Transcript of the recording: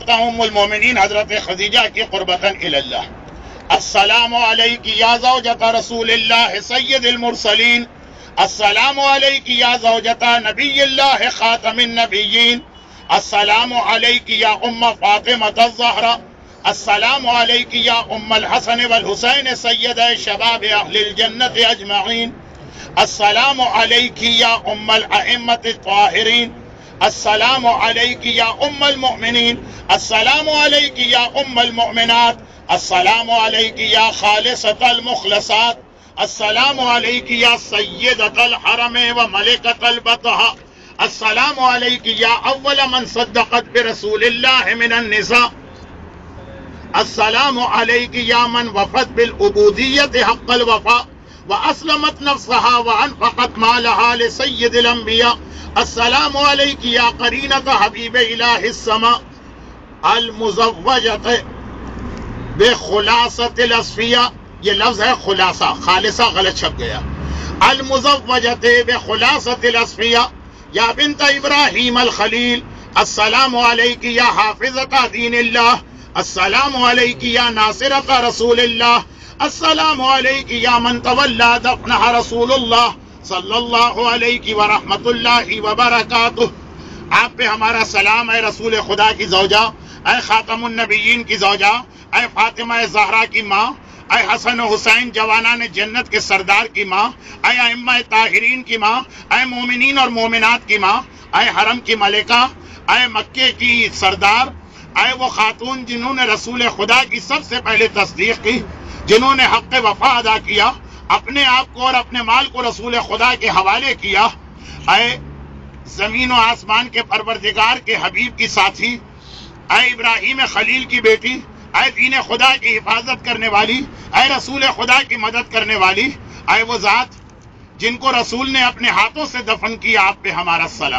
رکھتا ہوں ام المومنین حضرت خدیجہ کی قربتاً الی اللہ. السلام علیک یا زوجۃ رسول اللہ سید المرسلین. السلام علیک یا زوجۃ نبی اللہ خاتم النبیین. السلام علیک یا ام فاطمۃ الزہرا. السلام علیک یا ام الحسن والحسین سید شباب اہل الجنت اجمعین. السلام علیک یا ام الائمۃ الطاہرین. السلام علیک یا ام المؤمنین. السلام علیک یا ام المؤمنات. السلام علیک یا خالصۃ المخلصات. السلام علیک یا سیدۃ الحرم و ملکۃ البطحاء. السلام علیک یا اول من صدقت برسول اللہ من النساء. السلام علیک یا من وفت بالعبودیت حق الوفاء واسلمت نفسها وانفقت مالها لسید الانبیاء. السلام علیک یا قرینۃ حبیب الہ السماء المزوجۃ بخلاصۃ الاصفیاء. یہ لفظ ہے خلاصہ، خالصہ غلط چھپ گیا. المزوجۃ بخلاصۃ الاصفیاء یا بنت ابراہیم الخلیل. السلام علیک یا حافظۃ دین اللہ. السلام علیک یا ناصرۃ رسول اللہ. السلام علیک یا من تولی دفنہ رسول اللہ صلی اللہ علیہ ورحمۃ اللہ وبرکاتہ. آپ پہ ہمارا سلام اے رسول خدا کی زوجہ، اے خاتم النبیین کی زوجہ، اے فاطمہ زہرا کی ماں، اے حسن و حسین جوانان جنت کے سردار کی ماں، اے ائمہ طاہرین کی ماں، اے مومنین اور مومنات کی ماں، اے حرم کی ملکہ، اے مکے کی سردار، اے وہ خاتون جنہوں نے رسول خدا کی سب سے پہلے تصدیق کی، جنہوں نے حق وفا ادا کیا، اپنے آپ کو اور اپنے مال کو رسول خدا کے حوالے کیا. اے زمین و آسمان کے پروردگار کے حبیب کی ساتھی، اے ابراہیم خلیل کی بیٹی، اے دین خدا کی حفاظت کرنے والی، اے رسول خدا کی مدد کرنے والی، اے وہ ذات جن کو رسول نے اپنے ہاتھوں سے دفن کیا، آپ پہ ہمارا سلام.